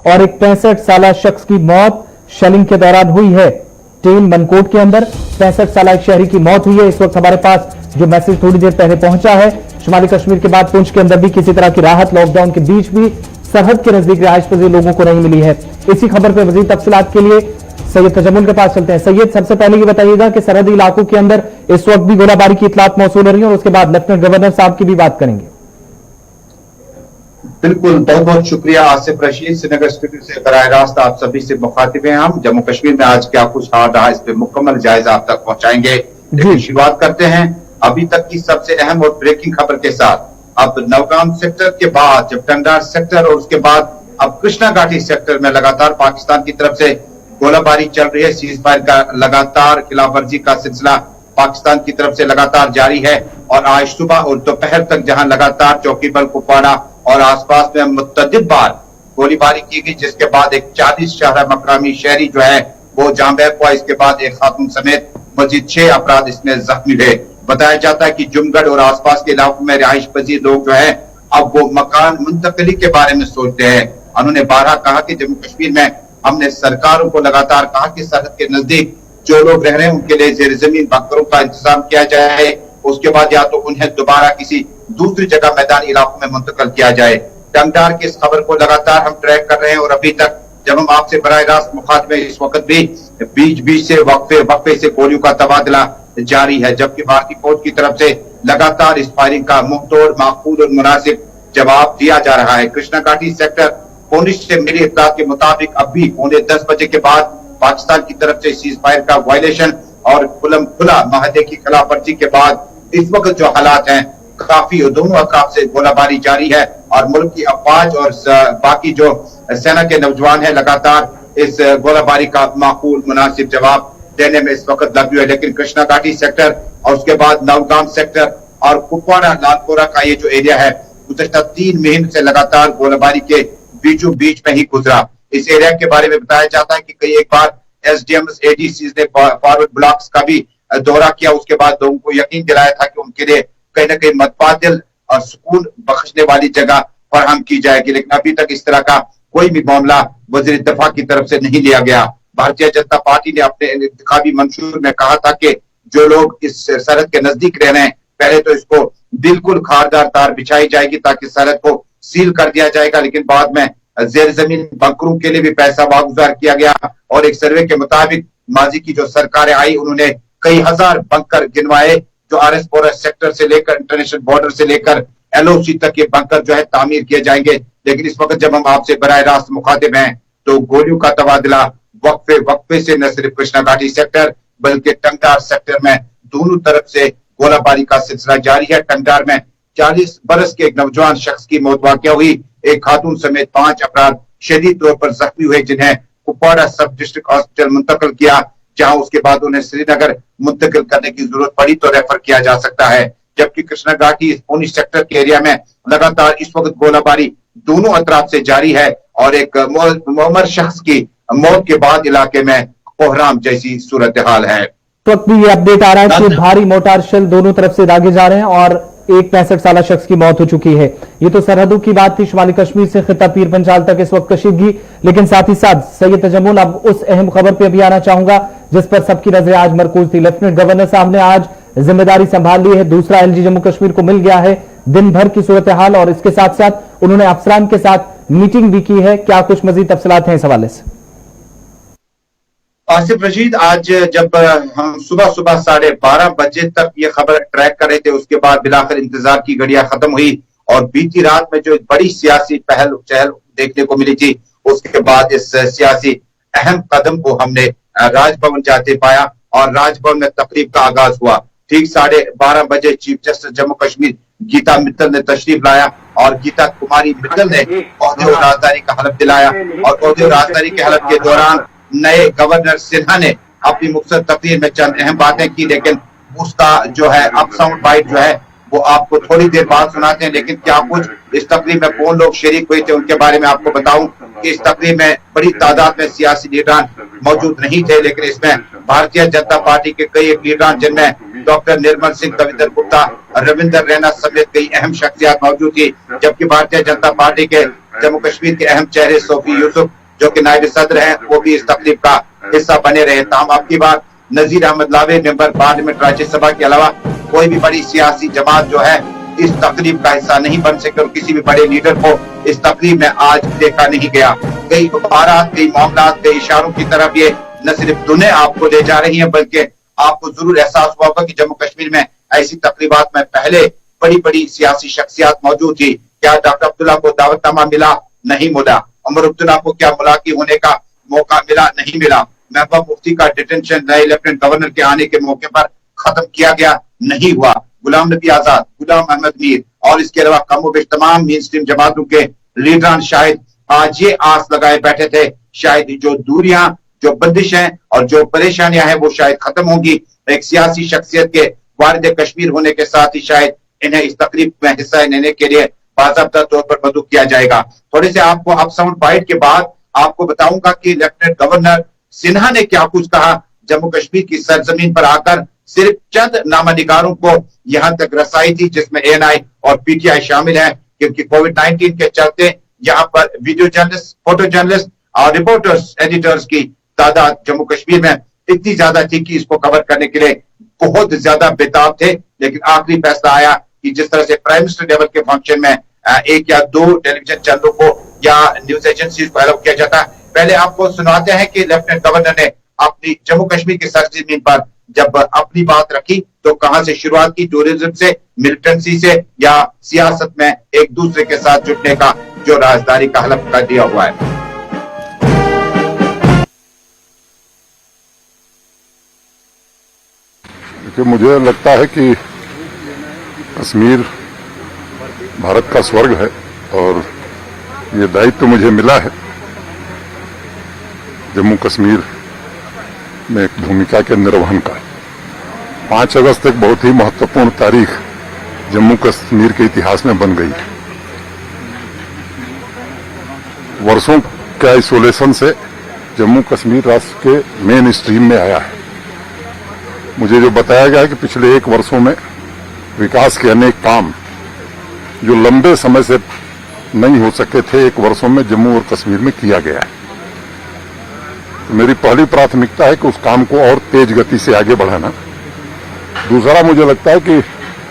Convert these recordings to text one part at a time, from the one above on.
और एक 65 साल शख्स की मौत शेलिंग के दौरान हुई है। टेन मनकोट के अंदर 65 साल एक शहरी की मौत हुई है। इस वक्त हमारे पास जो मैसेज थोड़ी देर पहले पहुंचा है, शुमाली कश्मीर के बाद पुंछ के अंदर भी किसी तरह की राहत लॉकडाउन के बीच भी सरहद के नजदीक रिहाइश पजीर लोगों को नहीं मिली है। इसी खबर पर मजीद तफसीलात के लिए सैयद तजम्मुल के पास चलते हैं। सैयद, सबसे पहले ये बताइएगा कि सरहदी इलाकों के अंदर इस वक्त भी गोलाबारी की इतलात मौसूल हो रही है और उसके बाद लेफ्टिनेंट गवर्नर साहब की भी बात करेंगे। बिल्कुल, बहुत बहुत शुक्रिया आसिफ रशीद। श्रीनगर स्टूडियो से बराह रास्त आप सभी से मुखातिब हैं। हम जम्मू कश्मीर में आज क्या कुछ हाल रहा, इस पे मुकम्मल जायजा आप तक पहुंचाएंगे। लेकिन शुरुआत करते हैं अभी तक की सबसे अहम और ब्रेकिंग खबर के साथ। अब नौगाम सेक्टर के बाद जब टंगडार सेक्टर और उसके बाद अब कृष्णा घाटी सेक्टर में लगातार पाकिस्तान की तरफ से गोलाबारी चल रही है। सीज फायर का लगातार खिलाफ वर्जी का सिलसिला पाकिस्तान की तरफ से लगातार जारी है और आज सुबह और दोपहर तक जहां लगातार चौकी बल कुपवाड़ा और आसपास में मुतअद्दिद बार गोलीबारी की गई, जिसके बाद एक 40 शहर मकामी शहरी जो है वो जान बहक हुआ। इसके बाद एक खातून समेत मजीद 6 अपराध इसमें जख्मी हुए। बताया जाता है कि जुमगढ़ और आसपास के इलाकों में रिहाइश पजीर लोग जो है अब वो मकान मुंतकली के बारे में सोचते हैं। उन्होंने बारहा कहा कि जम्मू कश्मीर में हमने सरकारों को लगातार कहा कि सरहद के नजदीक जो लोग रह रहे हैं उनके लिए जेर जमीन बंकरों का इंतजाम किया जाए। उसके बाद या तो उन्हें दोबारा किसी दूसरी जगह मैदानी इलाकों में मुंतकिल किया जाए। टंगडार की इस खबर को लगातार हम ट्रैक कर रहे हैं और अभी तक जब हम आपसे बराह रास्त मुखातिब हैं, इस वक्त भी बीच बीच से वक्फे से गोलियों का तबादला जारी है, जबकि भारतीय फौज की तरफ से लगातार इस फायरिंग का मुंहतोड़, माकूल और मुनासिब जवाब दिया जा रहा है। कृष्णा घाटी सेक्टर पुलिस से मिली इत्तला के मुताबिक अभी 9:45 बजे के बाद पाकिस्तान की तरफ से सीज फायर का वायलेशन और खुला माहदे की खिलाफ वर्जी के बाद इस वक्त जो हालात हैं काफी दोनों अतराफ से गोलाबारी जारी है और मुल्क की अफवाज और बाकी जो सेना के नौजवान है लगातार इस गोलाबारी का माकूल मुनासिब जवाब देने में इस वक्त लगे हुए। लेकिन कृष्णा घाटी सेक्टर और उसके बाद नौगाम सेक्टर और कुपवाड़ा लालपोरा का ये जो एरिया है गुज़श्ता 3 महीने से लगातार गोलाबारी के बीचों बीच में ही गुजरा। इस एरिया के बारे में बताया जाता है कि कई एक बार एसडीएम एडीसी ने फॉरवर्ड ब्लॉक्स का भी दौरा किया। उसके बाद लोगों को यकीन दिलाया था कि उनके लिए कहीं ना कहीं मतबादिल और सुकून बख्शने वाली जगह फराहम की जाएगी, लेकिन अभी तक इस तरह का कोई भी मामला वज़ीर दफा की तरफ से नहीं लिया गया। भारतीय जनता पार्टी ने अपने इंतखाबी मंशूर में कहा था कि जो लोग इस सरहद के नजदीक रह रहे हैं पहले तो इसको बिल्कुल खारदार तार बिछाई जाएगी ताकि सरहद को सील कर दिया जाएगा, लेकिन बाद में जेर जमीन बंकरों के लिए भी पैसा वागुजार किया गया और एक सर्वे के मुताबिक माजी की जो सरकारें आई उन्होंने कई हजार बंकर गिनवाए जो आरएस फॉरेस्ट सेक्टर से लेकर इंटरनेशनल बॉर्डर से लेकर एलओसी तक के बंकर जो है तामीर किए जाएंगे। लेकिन इस वक्त जब हम आपसे बराह रास्त मुखातिब हैं तो गोलियों का तबादला वक्फे से न सिर्फ कृष्णा घाटी सेक्टर बल्कि टंगडार सेक्टर में दोनों तरफ से गोलाबारी का सिलसिला जारी है। टंगडार में 40 बरस के एक नौजवान शख्स की मौत वाक़या हुई, एक खातून समेत 5 अपराध शदीद तौर पर जख्मी हुए जिन्हें कुपवाड़ा सब डिस्ट्रिक्ट हॉस्पिटल मुंतकिल किया, जहां उसके बाद उन्हें श्रीनगर मुंतकिल करने की जरूरत पड़ी तो रेफर किया जा सकता है। जबकि कृष्णा घाटी पुंछ सेक्टर के एरिया में लगातार इस वक्त गोलाबारी दोनों अतराफ से जारी है और एक मुअम्मर शख्स की मौत के बाद इलाके में कोहराम जैसी सूरत हाल है। तो अब भी ये अपडेट आ रहा है कि भारी मोटार शेल दोनों तरफ से दागे जा रहे हैं और एक 65 साल शख्स की मौत हो चुकी है। ये तो सरहदों की बात थी, शुमाली कश्मीर से खिता पीर पंजाल तक इस वक्त कशीदगी। लेकिन साथ ही साथ सैयद तजम्मुल, अब उस अहम खबर पर भी आना चाहूंगा जिस पर सबकी नजरें आज मरकूज थी। लेफ्टिनेंट गवर्नर साहब ने आज जिम्मेदारी संभाल ली है, दूसरा एलजी जम्मू कश्मीर को मिल गया है। दिन भर की सूरत हाल और इसके साथ साथ उन्होंने अफसरान के साथ मीटिंग भी की है। क्या कुछ मजीद तफसीलात हैं इस हवाले से? आसिफ रशीद, आज जब हम सुबह 12:30 बजे तक ये खबर ट्रैक कर रहे थे उसके बाद बिलाखिर इंतजार की घड़ियां खत्म हुई और बीती रात में जो बड़ी सियासी पहल चहल देखने को मिली थी उसके बाद इस सियासी अहम कदम को हमने राजभवन जाते पाया और राजभवन में तकरीब का आगाज हुआ। ठीक 12:30 बजे चीफ जस्टिस जम्मू कश्मीर गीता मित्तल ने तशरीफ लाया और गीता कुमारी मित्तल ने ओहदे और राजदारी का हलफ दिलाया और ओहदे और राजदारी के हलफ के दौरान नए गवर्नर सिन्हा ने अपनी मुख्तसर तकरीर में चंद अहम बातें की, लेकिन उसका जो है अप साउंड बाइट जो है वो आपको थोड़ी देर बाद सुनाते हैं। लेकिन क्या कुछ इस तकरीर में कौन लोग शरीक हुए थे उनके बारे में आपको बताऊं कि इस तकरीर में बड़ी तादाद में सियासी लीडरान मौजूद नहीं थे, लेकिन इसमें भारतीय जनता पार्टी के कई लीडरान जिनमें डॉक्टर निर्मल सिंह, कविंदर गुप्ता, रविंदर रैना समेत कई अहम शख्सियात मौजूद थी। जबकि भारतीय जनता पार्टी के जम्मू कश्मीर के अहम चेहरे सोफी यूसुफ जो कि नायब सदर हैं, वो भी इस तकरीब का हिस्सा बने रहे। ताहम अब की बार नजीर अहमद लावे मेंबर पार्लियामेंट राज्यसभा के अलावा कोई भी बड़ी सियासी जमात जो है इस तकरीब का हिस्सा नहीं बन सके और किसी भी बड़े लीडर को इस तकरीब में आज देखा नहीं गया। कई इबारात, कई मामला, कई इशारों की तरफ ये न सिर्फ दुनिया आपको ले जा रही है, बल्कि आपको जरूर एहसास हुआ होगा कि जम्मू कश्मीर में ऐसी तकरीबात में पहले बड़ी बड़ी सियासी शख्सियात मौजूद थी। क्या डॉक्टर अब्दुल्ला को दावतनामा मिला? नहीं मिला। उमर अब्दुल्ला को क्या मुलाकी होने का मौका मिला? नहीं मिला। महबूबा मुफ्ती का डिटेंशन नए लेफ्टिनेंट गवर्नर के आने के मौके पर खत्म किया गया? नहीं हुआ। गुलाम नबी आजाद, गुलाम अहमद मीर और इसके अलावा कमोबेश तमाम मेन स्ट्रीम जमातों के लीडरान शायद आज ये आस लगाए बैठे थे शायद जो दूरियां, जो बंदिश हैं और जो परेशानियां हैं वो शायद खत्म होंगी। एक सियासी शख्सियत के वारिद कश्मीर होने के साथ ही शायद इन्हें इस तकरीब में हिस्सा लेने के लिए बाज़ाब्ता तौर पर मदद किया जाएगा। थोड़े से आपको अप साउंड बाइट के बाद आपको बताऊंगा कि लेफ्टिनेंट गवर्नर सिन्हा ने क्या कुछ कहा जम्मू कश्मीर की सरजमीन पर आकर। सिर्फ चंद नामानिगारों को यहां तक रसाई थी जिसमें एएनआई और पीटीआई शामिल है, क्योंकि कोविड-19 के चलते यहाँ पर वीडियो जर्नलिस्ट, फोटो जर्नलिस्ट और रिपोर्टर्स, एडिटर्स की तादाद जम्मू कश्मीर में इतनी ज्यादा थी कि इसको कवर करने के लिए बहुत ज्यादा बेताब थे। लेकिन आखिरी फैसला आया कि जिस तरह से प्राइम मिनिस्टर लेवल के फंक्शन में एक या दो टेलीविजन चैनलों को या न्यूज एजेंसीज को अलाउ किया जाता। पहले आपको सुनाते हैं कि लेफ्टिनेंट गवर्नर ने अपनी जम्मू कश्मीर की सरजमीन पर जब अपनी बात रखी तो कहां से शुरुआत की, टूरिज्म से, मिलिटेंसी से या सियासत में एक दूसरे के साथ जुटने का जो राजदारी का हलफ कर दिया हुआ है। मुझे लगता है कि कश्मीर भारत का स्वर्ग है और ये दायित्व मुझे मिला है जम्मू कश्मीर में एक भूमिका के निर्वहन का। 5 अगस्त एक बहुत ही महत्वपूर्ण तारीख जम्मू कश्मीर के इतिहास में बन गई। वर्षों के आइसोलेशन से जम्मू कश्मीर राष्ट्र के मेन स्ट्रीम में आया है। मुझे जो बताया गया है कि पिछले 1 वर्षों में विकास के अनेक काम जो लंबे समय से नहीं हो सके थे 1 वर्षों में जम्मू और कश्मीर में किया गया है। तो मेरी पहली प्राथमिकता है कि उस काम को और तेज गति से आगे बढ़ाना। दूसरा, मुझे लगता है कि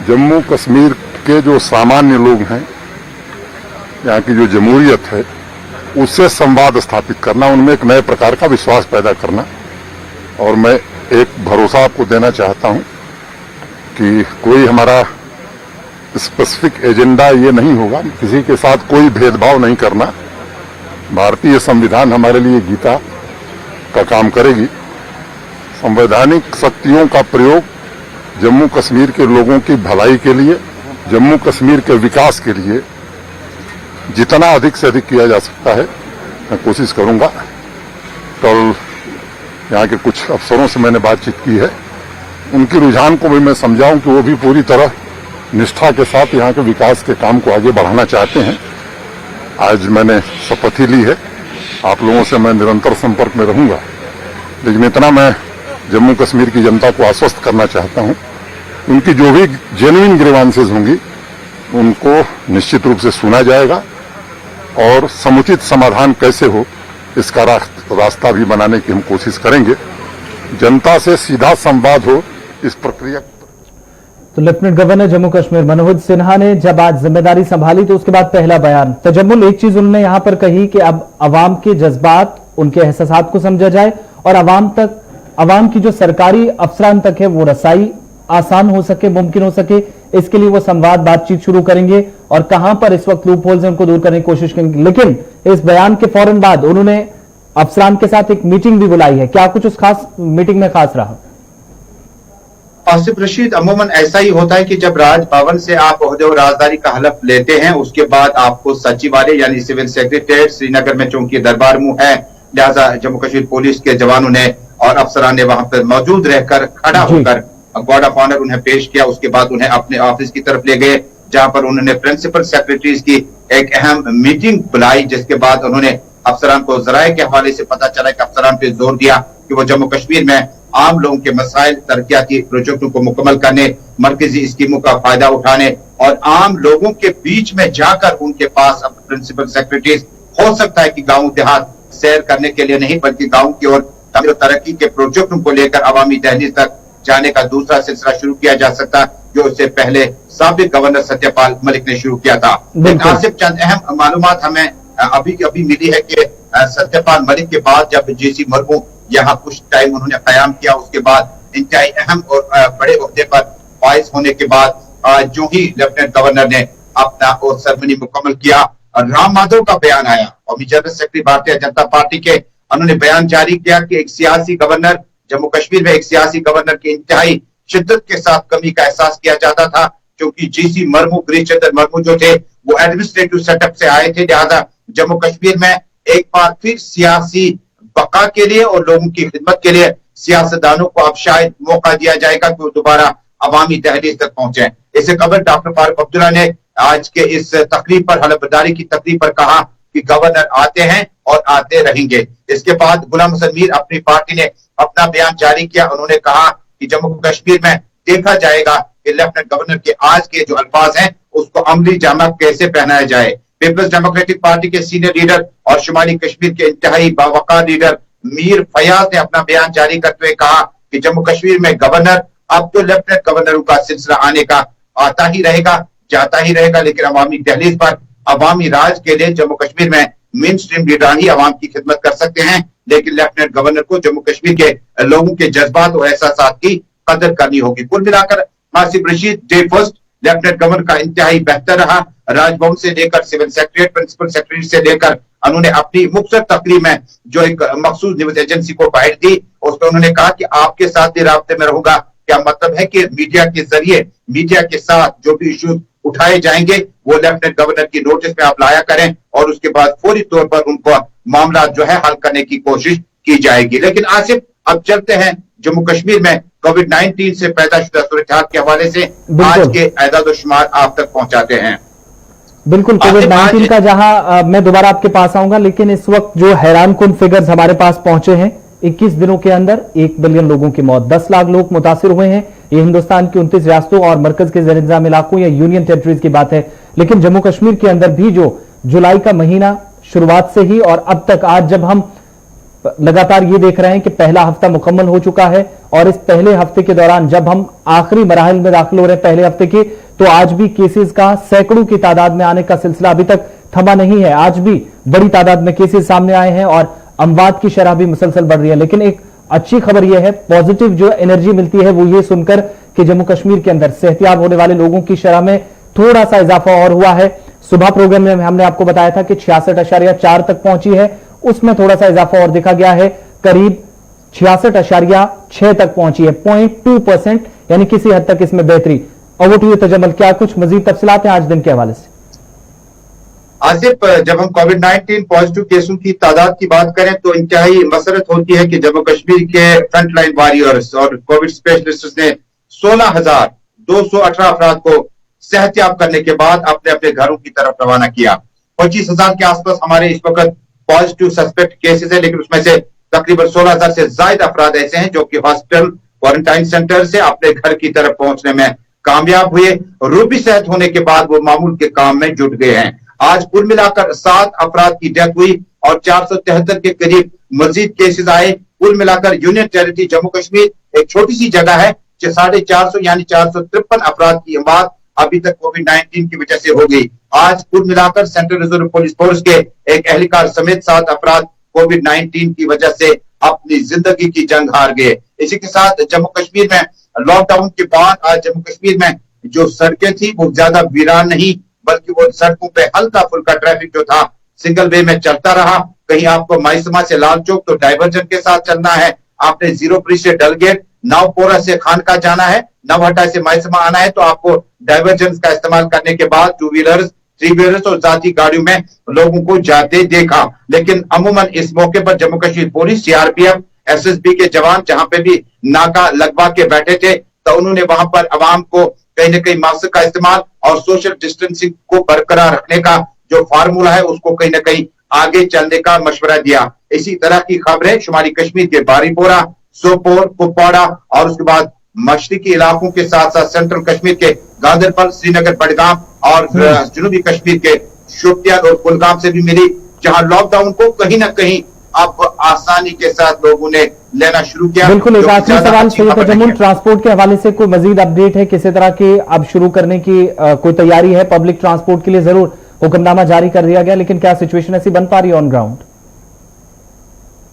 जम्मू कश्मीर के जो सामान्य लोग हैं, यहाँ की जो जमहूरियत है, उससे संवाद स्थापित करना, उनमें एक नए प्रकार का विश्वास पैदा करना। और मैं एक भरोसा आपको देना चाहता हूं कि कोई हमारा स्पेसिफिक एजेंडा ये नहीं होगा, किसी के साथ कोई भेदभाव नहीं करना। भारतीय संविधान हमारे लिए गीता का काम करेगी। संवैधानिक शक्तियों का प्रयोग जम्मू कश्मीर के लोगों की भलाई के लिए, जम्मू कश्मीर के विकास के लिए जितना अधिक से अधिक किया जा सकता है मैं कोशिश करूंगा। कल यहाँ के कुछ अफसरों से मैंने बातचीत की है, उनकी रुझान को भी मैं समझाऊं कि वो भी पूरी तरह निष्ठा के साथ यहाँ के विकास के काम को आगे बढ़ाना चाहते हैं। आज मैंने शपथ ही ली है, आप लोगों से मैं निरंतर संपर्क में रहूंगा। लेकिन इतना मैं जम्मू कश्मीर की जनता को आश्वस्त करना चाहता हूं, उनकी जो भी जेन्युइन ग्रीवांसेस होंगी उनको निश्चित रूप से सुना जाएगा और समुचित समाधान कैसे हो इसका रास्ता भी बनाने की हम कोशिश करेंगे। जनता से सीधा संवाद हो इस प्रक्रिया। तो लेफ्टिनेंट गवर्नर जम्मू कश्मीर मनोज सिन्हा ने जब आज जिम्मेदारी संभाली तो उसके बाद पहला बयान तजम्मुल, एक चीज उन्होंने यहां पर कही कि अब अवाम के जज्बात, उनके एहसासात को समझा जाए और अवाम की जो सरकारी अफसरान तक है वो रसाई आसान हो सके, मुमकिन हो सके, इसके लिए वो संवाद, बातचीत शुरू करेंगे और कहां पर इस वक्त लूप होल्स हैं उनको दूर करने की कोशिश करेंगे। लेकिन इस बयान के फौरन बाद उन्होंने अफसरान के साथ एक मीटिंग भी बुलाई है। क्या कुछ उस खास मीटिंग में खास रहा? आसिफ रशीद, अमूमन ऐसा ही होता है कि जब राजभवन से आप ओहदे और राजदारी का हलफ लेते हैं उसके बाद आपको सचिवालय यानी सिविल सेक्रेटरीट श्रीनगर में चूंकि दरबार मुंह है, लिहाजा जम्मू कश्मीर पुलिस के जवानों ने और अफसरान ने वहां पर मौजूद रहकर खड़ा होकर गार्ड ऑफ ऑनर उन्हें पेश किया। उसके बाद उन्हें अपने ऑफिस की तरफ ले गए जहां पर उन्होंने प्रिंसिपल सेक्रेटरीज की एक अहम मीटिंग बुलाई, जिसके बाद उन्होंने अफसरान को जराये के हवाले से पता चला कि अफसरान पे जोर दिया कि वो जम्मू कश्मीर में आम लोगों के मसाइल, तरक्याती प्रोजेक्टों को मुकम्मल करने, मरकजी स्कीमों का फायदा उठाने और आम लोगों के बीच में जाकर उनके पास अब प्रिंसिपल सेक्रेटरीज हो सकता है कि गाँव देहात सैर करने के लिए नहीं बल्कि गाँव की ओर तरक्की के प्रोजेक्टों को लेकर अवामी दहलीज तक जाने का दूसरा सिलसिला शुरू किया जा सकता, जो उससे पहले साबिक गवर्नर सत्यपाल मलिक ने शुरू किया था। लेकिन सिर्फ चंद अहम मालूमात हमें अभी मिली है कि सत्यपाल मलिक के बाद जब जेसी मुर्मू यहाँ कुछ टाइम उन्होंने कयाम किया, उसके बाद इंतहाई अहम और बड़े ओहदे पर फाइज होने के बाद जो ही लेफ्टिनेंट गवर्नर ने अपना और सेरेमनी मुकम्मल किया, राम माधव का बयान आया और general secretary Bharatiya Janata party के, उन्होंने बयान जारी किया कि एक सियासी गवर्नर, जम्मू कश्मीर में एक सियासी गवर्नर की इंतहाई शिद्दत के साथ कमी का एहसास किया जाता था, क्योंकि जीसी मुर्मू, गिरीश चंद्र मुर्मू जो थे वो एडमिनिस्ट्रेटिव सेटअप से आए थे। लिहाजा जम्मू कश्मीर में एक बार फिर सियासी बका के लिए और लोगों की खिदमत के लिए सियासतदानों को अब शायद मौका दिया जाएगा कि वो दोबारा अवामी दहलीज तक पहुंचे। इससे कबल डॉक्टर फारूक अब्दुल्ला ने आज के इस तकरीब पर, हलफबर्दारी की तकरीब पर कहा कि गवर्नर आते हैं और आते रहेंगे। इसके बाद गुलाम हसन मीर अपनी पार्टी ने अपना बयान जारी किया। उन्होंने कहा कि जम्मू कश्मीर में देखा जाएगा कि लेफ्टिनेंट गवर्नर के आज के जो अल्फाज हैं उसको अमली जामा कैसे पहनाया जाए। पीपल्स डेमोक्रेटिक पार्टी के सीनियर लीडर और शुमाली कश्मीर के इंतहाई बावकार लीडर मीर फयाज ने अपना बयान जारी करते हुए कहा कि जम्मू कश्मीर में गवर्नर, अब तो लेफ्टिनेंट गवर्नरों का सिलसिला आने का आता ही रहेगा, जाता ही रहेगा, लेकिन अवामी दहलीज पर अवामी राज के लिए जम्मू कश्मीर में मेन स्ट्रीम लीडरान ही अवाम की खिदमत कर सकते हैं, लेकिन लेफ्टिनेंट गवर्नर को जम्मू कश्मीर के लोगों के जज्बात और एहसासात की कदर करनी होगी। कुल मिलाकर Asif Rashid day first lieutenant governor का इंतहाई बेहतर रहा। राजभवन से लेकर सिविल सेक्रेटरीट, प्रिंसिपल सेक्रेटरी से लेकर उन्होंने अपनी मुख्तसर तकरीर में जो एक मखसूस न्यूज एजेंसी को बाइट दी, उसमें उन्होंने कहा कि आपके साथ ही राब्ते में रहूंगा। क्या मतलब है कि मीडिया के जरिए, मीडिया के साथ जो भी इश्यूज उठाए जाएंगे वो लेफ्टिनेंट गवर्नर की नोटिस में आप लाया करें और उसके बाद फौरी तौर पर उनको मामला जो है हल करने की कोशिश की जाएगी। लेकिन आसिफ, अब चलते हैं जम्मू कश्मीर में कोविड-19 से पैदा शुदा सूरत के हवाले से आज के एदाद शुमार आप तक पहुंचाते हैं। बिल्कुल, कोविड-19 का जहां मैं दोबारा आपके पास आऊंगा, लेकिन इस वक्त जो हैरानकुन फिगर्स हमारे पास पहुंचे हैं, 21 दिनों के अंदर 1 बिलियन लोगों की मौत, 10 लाख लोग मुतासिर हुए हैं। ये हिंदुस्तान की 29 रियासतों और मरकज के ज़ेर इंतज़ाम इलाकों या यूनियन टेरिटरीज की बात है। लेकिन जम्मू कश्मीर के अंदर भी जो जुलाई का महीना शुरुआत से ही और अब तक, आज जब हम लगातार ये देख रहे हैं कि पहला हफ्ता मुकम्मल हो चुका है और इस पहले हफ्ते के दौरान जब हम आखिरी मराहल में दाखिल हो रहे हैं पहले हफ्ते के, तो आज भी केसेस का सैकड़ों की तादाद में आने का सिलसिला अभी तक थमा नहीं है। आज भी बड़ी तादाद में केसेस सामने आए हैं और अमवात की शरह भी मुसलसल बढ़ रही है। लेकिन एक अच्छी खबर यह है, पॉजिटिव जो एनर्जी मिलती है वो ये सुनकर कि जम्मू कश्मीर के अंदर सेहतियाब होने वाले लोगों की शरह में थोड़ा सा इजाफा और हुआ है। सुबह प्रोग्राम में हमने आपको बताया था कि 66.4 तक पहुंची है, उसमें थोड़ा सा इजाफा और देखा गया है, करीब 66.6 तक पहुंची है, 0.2%, यानी किसी हद तक इसमें बेहतरी। और वो टू तजम्मल, क्या कुछ मजीद तफसीलात हैं आज दिन के हवाले से? आसिफ, जब हम कोविड-19 पॉजिटिव केसों की तादाद की बात करें तो इंतहाई मसरत होती है कि जम्मू कश्मीर के फ्रंटलाइन वॉरियर्स और कोविड स्पेशलिस्ट ने 16,218 अफराद को सेहतियाब करने के बाद अपने अपने घरों की तरफ रवाना किया। 25,000 के आसपास हमारे इस वक्त पॉजिटिव सस्पेक्ट केसेस है, लेकिन उसमें से तकरीबन 16,000 से ज्यादा अफराद ऐसे हैं जो कि हॉस्पिटल, क्वारंटाइन सेंटर से अपने घर की तरफ पहुंचने में कामयाब हुए। रूबी सेहत होने के बाद वो मामूल के काम में जुट गए हैं। आज कुल मिलाकर 7 अफराद की डेथ हुई और 473 के करीब मजीद केसेस आए। कुल मिलाकर यूनियन टेरिटरी जम्मू कश्मीर एक छोटी सी जगह है, 450 यानी 453 अफराद की मौत अभी तक कोविड-19 की वजह से हो गई। आज कुल मिलाकर सेंट्रल रिजर्व पुलिस फोर्स के एक एहलकार समेत 7 अफराद कोविड-19 की वजह से अपनी जिंदगी की जंग हार गए। इसी के साथ जम्मू कश्मीर में लॉकडाउन के बाद आज जम्मू कश्मीर में जो सड़कें थी वो ज्यादा वीरान नहीं, बल्कि वो सड़कों पे हल्का फुल्का ट्रैफिक जो था सिंगल वे में चलता रहा। कहीं आपको माइसमा से लाल चौक तो डाइवर्जन के साथ चलना है, आपने जीरो ब्रिज से डलगेट, नावपोरा से खानका जाना है, नवहटा से माइसमा आना है तो आपको डाइवर्जन का इस्तेमाल करने के बाद 2 व्हीलर्स, 3 व्हीलर्स और जाती गाड़ियों में लोगों को जाते देखा। लेकिन अमूमन इस मौके पर Jammu Kashmir police, CRPF, SSB के जवान जहां पे भी नाका लगवा के बैठे थे तो उन्होंने वहां पर अवाम को कहीं न कहीं मास्क का इस्तेमाल और सोशल डिस्टेंसिंग को बरकरार रखने का जो फार्मूला है उसको कहीं न कहीं आगे चलने का मशवरा दिया। इसी तरह की खबरें शुमाली कश्मीर के बारीपोरा, सोपोर, कुपवाड़ा और उसके बाद मशरकी इलाकों के साथ साथ सेंट्रल कश्मीर के गांदरबल, श्रीनगर, बडगाम और जनूबी कश्मीर के शोपियान और कुलगाम से भी मिली, जहां लॉकडाउन को कहीं ना कहीं अब आसानी के साथ लोगों ने लेना शुरू किया। बिल्कुल, एक जो कि आखिरी ज्यादा सवाल अच्छी सैयद खबर नहीं तजम्मुल, है। ट्रांसपोर्ट के हवाले से कोई मजीद अपडेट है? किसी तरह की अब शुरू करने की कोई तैयारी है? पब्लिक ट्रांसपोर्ट के लिए जरूर हुक्मनामा जारी कर दिया गया, लेकिन क्या सिचुएशन ऐसी बन पा रही है ऑन ग्राउंड?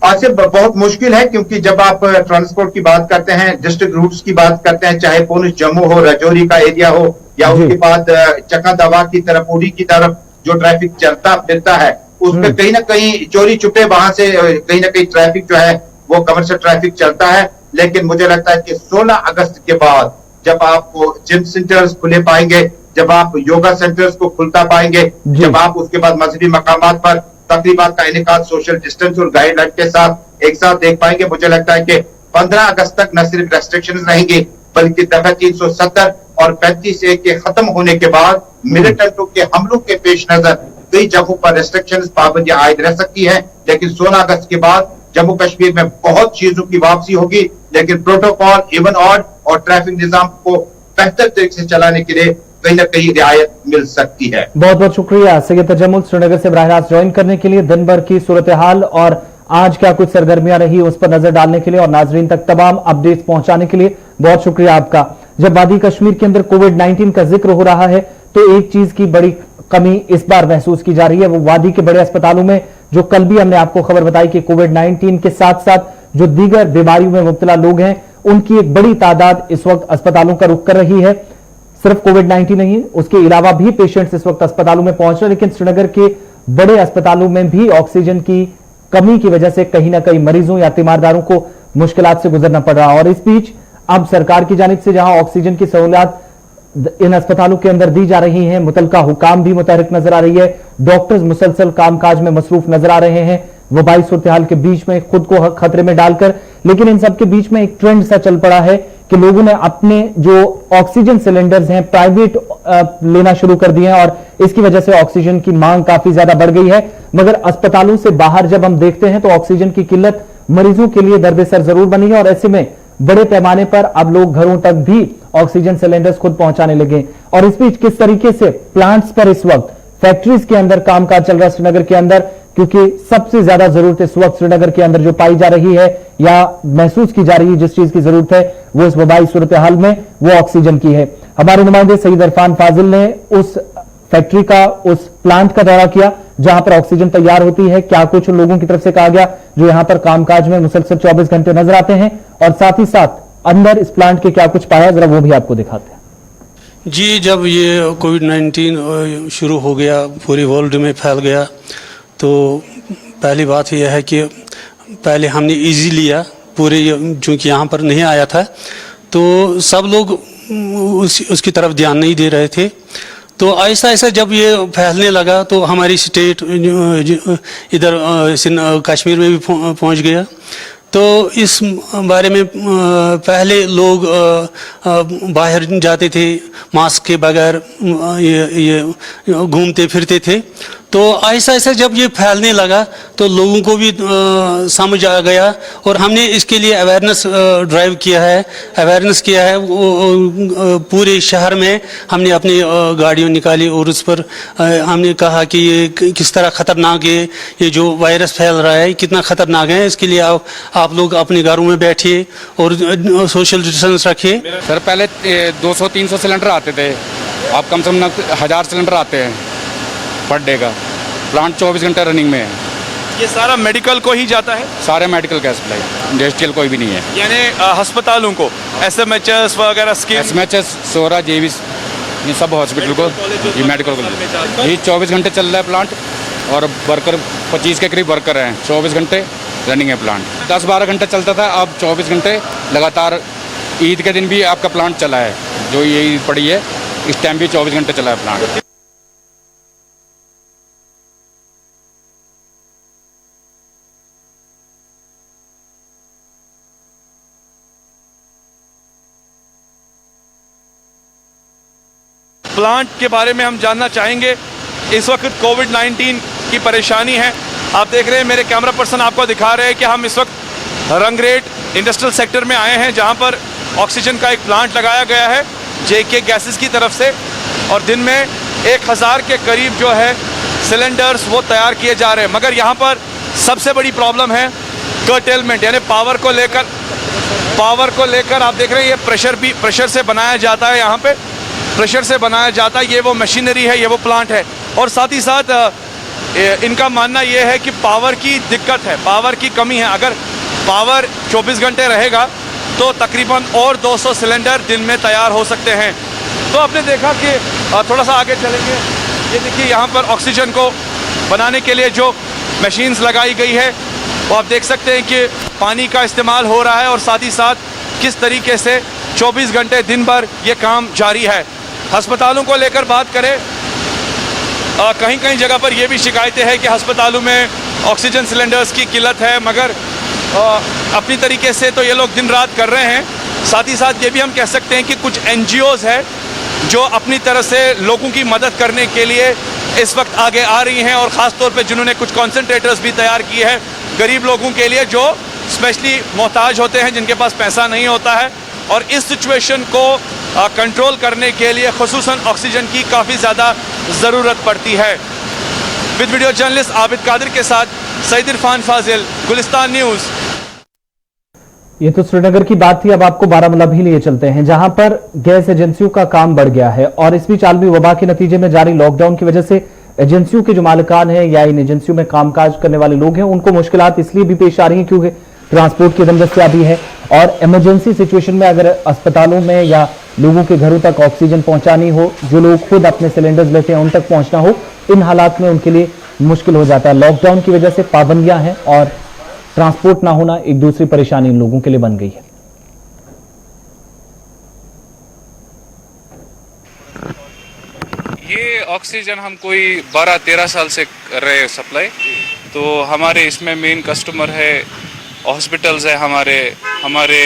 आज से बहुत मुश्किल है, क्योंकि जब आप ट्रांसपोर्ट की बात करते हैं, डिस्ट्रिक्ट रूट्स की बात करते हैं, चाहे पुंछ, जम्मू हो, राजौरी का एरिया हो, या जी। उसके बाद चका दवा की तरफ, उड़ी की तरफ जो ट्रैफिक चलता फिरता है, उसमें कहीं ना कहीं चोरी छुपे वहां से कहीं ना कहीं ट्रैफिक जो है वो कमर्शियल ट्रैफिक चलता है। लेकिन मुझे लगता है कि 16 अगस्त के बाद जब आपको जिम सेंटर्स खुले पाएंगे, जब आप योगा सेंटर्स को खुलता पाएंगे, जी। जब आप उसके बाद मजहबी मकामात पर तकरीबात का इनेकाद सोशल डिस्टेंस और गाइडलाइन के साथ एक साथ देख पाएंगे, मुझे लगता है कि 15 अगस्त तक न सिर्फ रेस्ट्रिक्शंस रहेंगी, बल्कि दफा 370 और 35A के खत्म होने के बाद मिलिटेंटों के हमलों के पेश नजर कई जगहों पर रेस्ट्रिक्शंस, पाबंदियां आयद रह सकती है। लेकिन 16 अगस्त के बाद जम्मू कश्मीर में बहुत चीजों की वापसी होगी, लेकिन प्रोटोकॉल, इवन ऑड और ट्रैफिक निजाम को बेहतर तरीके से चलाने के लिए कहीं ना कहीं रियायत मिल सकती है। बहुत बहुत शुक्रिया सैयद तजम्मुल, श्रीनगर से बराह रास्त ज्वाइन करने के लिए, दिन भर की सूरत हाल और आज क्या कुछ सरगर्मियां रही उस पर नजर डालने के लिए और नाजरीन तक तमाम अपडेट्स पहुंचाने के लिए बहुत शुक्रिया आपका। जब वादी कश्मीर के अंदर कोविड-19 का जिक्र हो रहा है तो एक चीज की बड़ी कमी इस बार महसूस की जा रही है, वो वादी के बड़े अस्पतालों में, जो कल भी हमने आपको खबर बताई कि कोविड-19 के साथ साथ जो दीगर बीमारियों में मुब्तला लोग हैं उनकी एक बड़ी तादाद इस वक्त अस्पतालों का रुख कर रही है। सिर्फ कोविड-19 नहीं, उसके अलावा भी पेशेंट्स इस वक्त अस्पतालों में पहुंच रहे हैं, लेकिन श्रीनगर के बड़े अस्पतालों में भी ऑक्सीजन की कमी की वजह से कहीं ना कहीं मरीजों या तीमारदारों को मुश्किलात से गुजरना पड़ रहा है। और इस बीच अब सरकार की जानिब से जहां ऑक्सीजन की सहूलियत इन अस्पतालों के अंदर दी जा रही हैं, मुतलका हुकाम भी मुतहरिक नजर आ रही है, डॉक्टर्स मुसलसल कामकाज में मसरूफ नजर आ रहे हैं वबाई सूरत हाल के बीच में खुद को खतरे में डालकर। लेकिन इन सब के बीच में एक ट्रेंड सा चल पड़ा है कि लोगों ने अपने जो ऑक्सीजन सिलेंडर्स हैं प्राइवेट लेना शुरू कर दिए हैं और इसकी वजह से ऑक्सीजन की मांग काफी ज्यादा बढ़ गई है। मगर अस्पतालों से बाहर जब हम देखते हैं तो ऑक्सीजन की किल्लत मरीजों के लिए दर्द-ए-सर जरूर बनी है और ऐसे में बड़े पैमाने पर अब लोग घरों तक भी ऑक्सीजन सिलेंडर्स खुद पहुंचाने लगे। और इस बीच किस तरीके से प्लांट्स पर इस वक्त फैक्ट्रीज के अंदर कामकाज चल रहा है श्रीनगर के अंदर, क्योंकि सबसे ज्यादा जरूरत इस वक्त श्रीनगर के अंदर जो पाई जा रही है या महसूस की जा रही है, जिस चीज की जरूरत है वो इस वबाई सूरत हाल में वो ऑक्सीजन की है। हमारे नुमाइंदे सईद इरफान फाजिल ने उस फैक्ट्री का, उस प्लांट का दौरा किया जहां पर ऑक्सीजन तैयार होती है, क्या कुछ उन लोगों की तरफ से कहा गया जो यहां पर कामकाज में मुसलसल 24 घंटे नजर आते हैं, और साथ ही साथ अंदर इस प्लांट के क्या कुछ पाया, जरा वो भी आपको दिखाते हैं। जी, जब ये कोविड-19 शुरू हो गया, पूरी वर्ल्ड में फैल गया, तो पहली बात यह है कि पहले हमने इजी लिया पूरे, चूँकि यहाँ पर नहीं आया था तो सब लोग उसकी तरफ ध्यान नहीं दे रहे थे। तो ऐसा ऐसा जब ये फैलने लगा तो हमारी स्टेट इधर कश्मीर में भी पहुंच गया। तो इस बारे में पहले लोग बाहर जाते थे मास्क के बगैर, ये घूमते फिरते थे। तो ऐसा ऐसा जब ये फैलने लगा तो लोगों को भी समझ आ गया और हमने इसके लिए अवेयरनेस ड्राइव किया है, अवेयरनेस किया है। पूरे शहर में हमने अपनी गाड़ियाँ निकाली और उस पर हमने कहा कि ये किस तरह ख़तरनाक है, ये जो वायरस फैल रहा है कितना ख़तरनाक है। इसके लिए आप लोग अपने घरों में बैठिए और सोशल डिस्टेंस रखिए। सर पहले 200-300 सिलेंडर आते थे, अब कम से कम 1000 सिलेंडर आते हैं पर डे का। प्लांट 24 घंटे रनिंग में है। ये सारा मेडिकल को ही जाता है? सारे मेडिकल का सप्लाई, इंडस्ट्रियल कोई भी नहीं है। यानी अस्पतालों को, SMHS वगैरह स्कीम? SMHS, सोरा, JVs, ये सब हॉस्पिटल को, ये मेडिकल को। ये 24 घंटे चल रहा है प्लांट और वर्कर 25 के करीब वर्कर हैं। 24 घंटे रनिंग है प्लांट। 10-12 घंटे चलता था, अब 24 घंटे लगातार। ईद के दिन भी आपका प्लांट चला है, जो ये ईद पड़ी है इस टाइम भी 24 घंटे चला है प्लांट। प्लांट के बारे में हम जानना चाहेंगे। इस वक्त कोविड-19 की परेशानी है, आप देख रहे हैं, मेरे कैमरा पर्सन आपको दिखा रहे हैं कि हम इस वक्त रंगरेट इंडस्ट्रियल सेक्टर में आए हैं, जहां पर ऑक्सीजन का एक प्लांट लगाया गया है JK गैसेस की तरफ से, और दिन में 1000 के करीब जो है सिलेंडर्स वो तैयार किए जा रहे हैं। मगर यहाँ पर सबसे बड़ी प्रॉब्लम है कर्टेलमेंट, यानी पावर को लेकर आप देख रहे हैं, ये प्रेशर से बनाया जाता है, यहाँ पे प्रेशर से बनाया जाता है, ये वो मशीनरी है, ये वो प्लांट है। और साथ ही साथ इनका मानना ये है कि पावर की दिक्कत है, पावर की कमी है। अगर पावर 24 घंटे रहेगा तो तकरीबन और 200 सिलेंडर दिन में तैयार हो सकते हैं। तो आपने देखा कि थोड़ा सा आगे चलेंगे, ये देखिए यहाँ पर ऑक्सीजन को बनाने के लिए जो मशीन्स लगाई गई है, वो आप देख सकते हैं कि पानी का इस्तेमाल हो रहा है, और साथ ही साथ किस तरीके से 24 घंटे दिन भर ये काम जारी है। अस्पतालों को लेकर बात करें, कहीं कहीं जगह पर ये भी शिकायतें हैं कि अस्पतालों में ऑक्सीजन सिलेंडर्स की किल्लत है, मगर अपनी तरीके से तो ये लोग दिन रात कर रहे हैं। साथ ही साथ ये भी हम कह सकते हैं कि कुछ NGOs है जो अपनी तरह से लोगों की मदद करने के लिए इस वक्त आगे आ रही हैं, और ख़ास तौर पे जिन्होंने कुछ कॉन्सेंट्रेटर्स भी तैयार किए हैं गरीब लोगों के लिए जो स्पेशली मोहताज होते हैं, जिनके पास पैसा नहीं होता है। और इस सिचुएशन को कंट्रोल करने के लिए खुसूसन ऑक्सीजन की काफ़ी ज़्यादा ज़रूरत पड़ती है। With video journalist Abid Qadir के साथ सईद इरफान फाजिल, गुलिस्तान न्यूज़। ये तो श्रीनगर की बात थी। अब आपको बारामूला भी लिए चलते हैं, जहां पर गैस एजेंसियों का काम बढ़ गया है, और इस बीच आलमी वबा के नतीजे में जारी लॉकडाउन की वजह से एजेंसियों के जो मालिकान हैं या इन एजेंसियों में कामकाज करने वाले लोग हैं, उनको मुश्किलात इसलिए भी पेश आ रही हैं क्योंकि ट्रांसपोर्ट की दमदस्तियाबी है, और इमरजेंसी सिचुएशन में अगर अस्पतालों में या लोगों के घरों तक ऑक्सीजन पहुंचानी हो, जो लोग खुद अपने सिलेंडर्स लेते हैं उन तक पहुंचना हो, इन हालात में उनके लिए मुश्किल हो जाता है। लॉकडाउन की वजह से पाबंदियां हैं और ट्रांसपोर्ट ना होना एक दूसरी परेशानी इन लोगों के लिए बन गई है। ये ऑक्सीजन हम कोई 12-13 साल से कर रहे हैं सप्लाई, तो हमारे इसमें मेन कस्टमर है हॉस्पिटल्स है, हमारे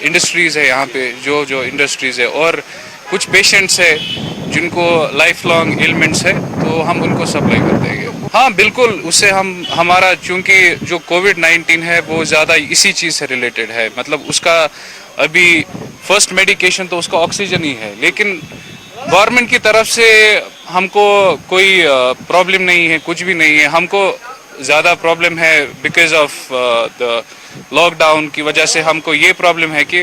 इंडस्ट्रीज़ है, यहाँ पे जो इंडस्ट्रीज़ है, और कुछ पेशेंट्स है जिनको लाइफ लॉन्ग एलिमेंट्स है, तो हम उनको सप्लाई करते हैं। हाँ बिल्कुल, उससे हमारा चूँकि जो कोविड-19 है वो ज़्यादा इसी चीज़ से रिलेटेड है, मतलब उसका अभी फर्स्ट मेडिकेशन तो उसका ऑक्सीजन ही है, लेकिन गवर्नमेंट की तरफ से हमको कोई प्रॉब्लम नहीं है, कुछ भी नहीं है। हमको ज़्यादा प्रॉब्लम है बिकॉज ऑफ द लॉकडाउन की वजह से हमको ये प्रॉब्लम है कि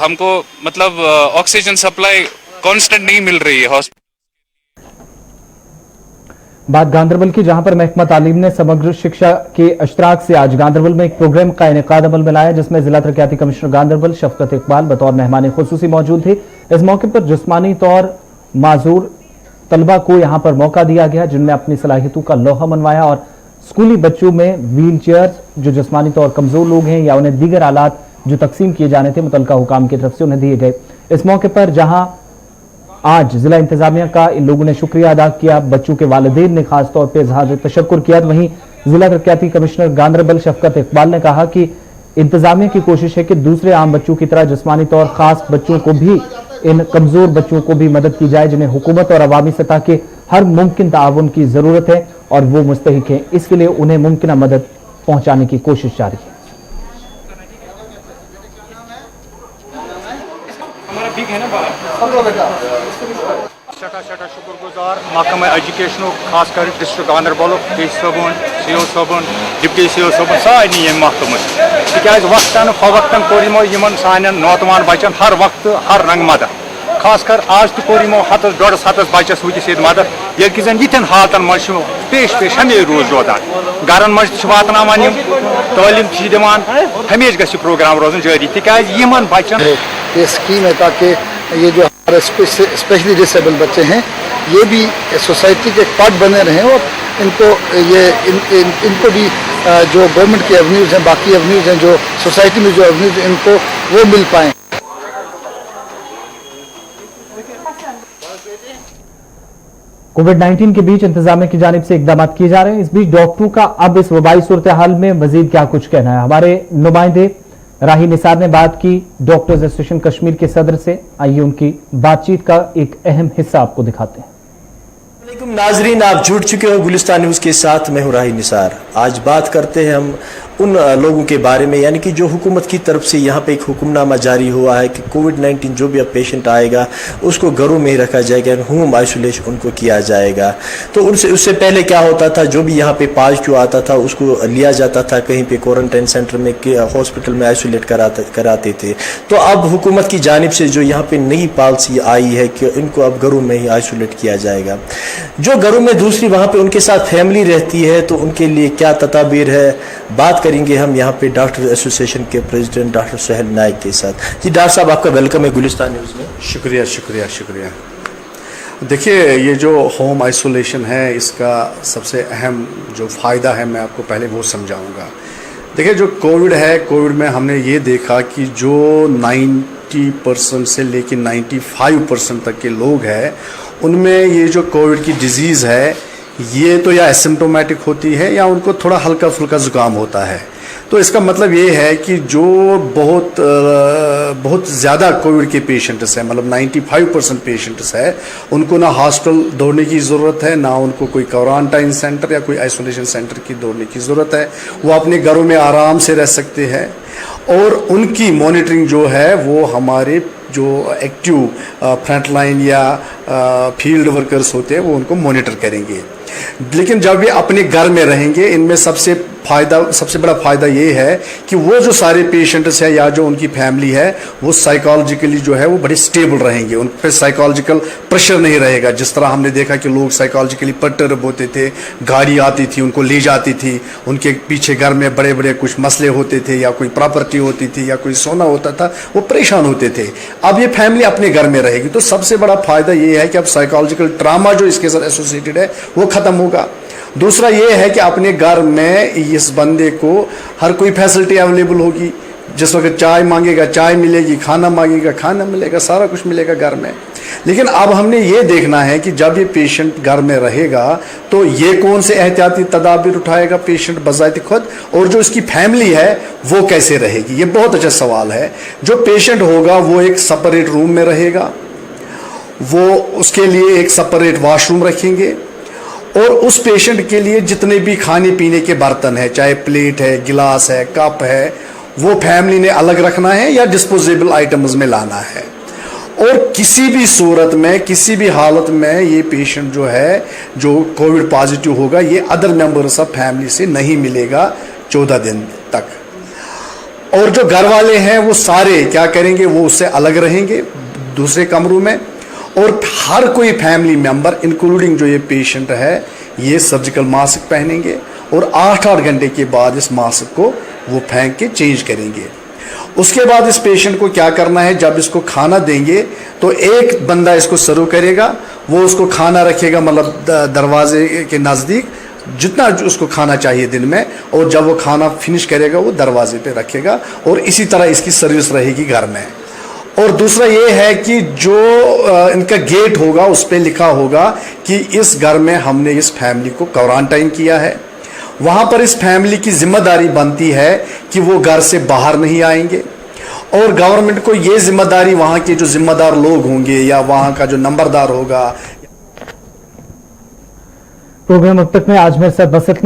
हमको मतलब ऑक्सीजन सप्लाई कांस्टेंट नहीं मिल रही है। बात गांधरबल की, जहां पर महकमा तालीम ने समग्र शिक्षा के अशतराक से आज गांधरबल में एक प्रोग्राम का इनेकाद अमल में लाया, जिसमें जिला तरक्याती कमिश्नर गांधरबल शफकत इकबाल बतौर मेहमान खुसूसी मौजूद थे। इस मौके पर जिस्मानी तौर माजूर तलबा को यहां पर मौका दिया गया, जिनने अपनी सलाहियतों का लोहा मनवाया, और स्कूली बच्चों में व्हील चेयर जो जिस्मानी तौर कमजोर लोग हैं या उन्हें दीगर आलात जो तकसीम किए जाने थे मुतलका हुकाम की तरफ से उन्हें दिए गए। इस मौके पर जहां आज जिला इंतजामिया का इन लोगों ने शुक्रिया अदा किया, बच्चों के वालिदैन ने खास तौर पर इजहार तशक्कुर किया, वहीं जिला तरक्याती कमिश्नर गांधरबल शफकत इकबाल ने कहा कि इंतजामिया की कोशिश है कि दूसरे आम बच्चों की तरह जिस्मानी तौर खास बच्चों को भी, इन कमजोर बच्चों को भी मदद की जाए, जिन्हें हुकूमत और अवामी सतह के हर मुमकिन ताउन की जरूरत है और वो मुस्तहिक है। इसके लिए उन्हें मुमकिन मदद पहुंचाने की कोशिश जारी है। सठा शुक्रगुजार महकमा एजुकेशन खास कर district Ganderbal Soban CO Soban deputy CO Soban सारे ये महकम तक वक्तन फवक्तन कोर सान नौजवान बचन हर वक्त हर रंग मदद, खास कर आज तो कोर हतस 150 बचस वुस मदद ये जन यन हालतन मज पेश हमेशा रोज रोदान गरन मज वातान तालीम दिवान हमेशा गि प्रोग्राम रोजन जारी तक बचन ये स्कीम है ताकि ये जो हमारे स्पेशली डिसेबल बच्चे हैं ये भी सोसाइटी के पार्ट बने रहें, और इनको भी जो गवर्नमेंट की एवेन्यूज़ हैं, बाकी एवेन्यूज़ हैं, जो सोसाइटी में जो एवेन्यूज़ हैं, इनको वो मिल पाएँ। कोविड-19 के बीच इंतजामिया की जानिब से इकदाम किए जा रहे हैं। इस बीच डॉक्टरों का अब इस वबाई सूरत हाल में मजीद क्या कुछ कहना है, हमारे नुमाइंदे राही निसार ने बात की डॉक्टर्स एसोसिएशन कश्मीर के सदर से। आइए उनकी बातचीत का एक अहम हिस्सा आपको दिखाते हैं। वालेकुम नाजरीन, आप जुड़ चुके हो गुलिस्तान न्यूज़ के साथ। मैं हूं राही निसार। आज बात करते हैं हम उन लोगों के बारे में, यानी कि जो हुकूमत की तरफ से यहाँ पे एक हुक्मनामा जारी हुआ है कि कोविड-19 जो भी अब पेशेंट आएगा उसको घरों में ही रखा जाएगा, होम आइसोलेशन उनको किया जाएगा। तो उससे पहले क्या होता था, जो भी यहाँ पे पॉजिटिव आता था उसको लिया जाता था कहीं पे क्वारंटाइन सेंटर में, हॉस्पिटल में आइसोलेट कराते थे। तो अब हुकूमत की जानिब से जो यहाँ पे नई पॉलिसी आई है कि इनको अब घरों में ही आइसोलेट किया जाएगा। जो घरों में दूसरी वहाँ पे उनके साथ फैमिली रहती है तो उनके लिए क्या तदाबीर है, बात करेंगे हम यहाँ पे डॉक्टर एसोसिएशन के प्रेसिडेंट डॉक्टर सुहेल नाइक के साथ। जी डॉक्टर साहब, आपका वेलकम है गुलिस्तान न्यूज़ में। शुक्रिया शुक्रिया शुक्रिया। देखिए, ये जो होम आइसोलेशन है इसका सबसे अहम जो फ़ायदा है मैं आपको पहले वो समझाऊंगा। देखिए, जो कोविड है, कोविड में हमने ये देखा कि जो 90% से लेकर 95% तक के लोग हैं उनमें ये जो कोविड की डिजीज़ है ये तो या एसिम्प्टोमेटिक होती है या उनको थोड़ा हल्का फुल्का ज़ुकाम होता है। तो इसका मतलब ये है कि जो बहुत ज़्यादा कोविड के पेशेंट्स हैं, मतलब 95% पेशेंट्स हैं, उनको ना हॉस्पिटल दौड़ने की ज़रूरत है, ना उनको कोई क्वारंटाइन सेंटर या कोई आइसोलेशन सेंटर की दौड़ने की ज़रूरत है। वो अपने घरों में आराम से रह सकते हैं और उनकी मॉनिटरिंग जो है वो हमारे जो एक्टिव फ्रंटलाइन या फील्ड वर्कर्स होते हैं वो उनको मॉनिटर करेंगे। लेकिन जब ये अपने घर में रहेंगे, इनमें सबसे बड़ा फ़ायदा ये है कि वो जो सारे पेशेंट्स हैं या जो उनकी फैमिली है वो साइकोलॉजिकली जो है वो बड़े स्टेबल रहेंगे, उन पर साइकोलॉजिकल प्रेशर नहीं रहेगा। जिस तरह हमने देखा कि लोग साइकोलॉजिकली पर्टर्ब होते थे, गाड़ी आती थी उनको ले जाती थी, उनके पीछे घर में बड़े बड़े कुछ मसले होते थे या कोई प्रॉपर्टी होती थी या कोई सोना होता था, वो परेशान होते थे। अब ये फैमिली अपने घर में रहेगी तो सबसे बड़ा फ़ायदा ये है कि अब साइकोलॉजिकल ट्रामा जो इसके साथ एसोसिएटेड है वो ख़त्म होगा। दूसरा ये है कि अपने घर में इस बंदे को हर कोई फैसिलिटी अवेलेबल होगी। जिस वक्त चाय मांगेगा चाय मिलेगी, खाना मांगेगा खाना मिलेगा, सारा कुछ मिलेगा घर में। लेकिन अब हमने ये देखना है कि जब ये पेशेंट घर में रहेगा तो ये कौन से एहतियाती तदाबीर उठाएगा पेशेंट बज़ाते खुद, और जो इसकी फैमिली है वो कैसे रहेगी। ये बहुत अच्छा सवाल है। जो पेशेंट होगा वो एक सेपरेट रूम में रहेगा, वो उसके लिए एक सेपरेट वॉशरूम रखेंगे और उस पेशेंट के लिए जितने भी खाने पीने के बर्तन है, चाहे प्लेट है, गिलास है, कप है, वो फैमिली ने अलग रखना है या डिस्पोजेबल आइटम्स में लाना है। और किसी भी सूरत में, किसी भी हालत में ये पेशेंट जो है जो कोविड पॉजिटिव होगा ये अदर मेंबर्स ऑफ फैमिली से नहीं मिलेगा 14 दिन तक। और जो घर वाले हैं वो सारे क्या करेंगे, वो उससे अलग रहेंगे दूसरे कमरों में। और हर कोई फैमिली मेंबर इंक्लूडिंग जो ये पेशेंट है ये सर्जिकल मास्क पहनेंगे और 8-8 घंटे के बाद इस मास्क को वो फेंक के चेंज करेंगे। उसके बाद इस पेशेंट को क्या करना है, जब इसको खाना देंगे तो एक बंदा इसको सर्व करेगा, वो उसको खाना रखेगा मतलब दरवाजे के नज़दीक जितना उसको खाना चाहिए दिन में, और जब वो खाना फिनिश करेगा वो दरवाजे पे रखेगा। और इसी तरह इसकी सर्विस रहेगी घर में। और दूसरा ये है कि जो इनका गेट होगा उस पर लिखा होगा कि इस घर में हमने इस फैमिली को क्वारंटाइन किया है। वहाँ पर इस फैमिली की जिम्मेदारी बनती है कि वो घर से बाहर नहीं आएंगे। और गवर्नमेंट को ये जिम्मेदारी, वहाँ के जो जिम्मेदार लोग होंगे या वहाँ का जो नंबरदार होगा। प्रोग्राम अब तक में आज मेरे साथ बस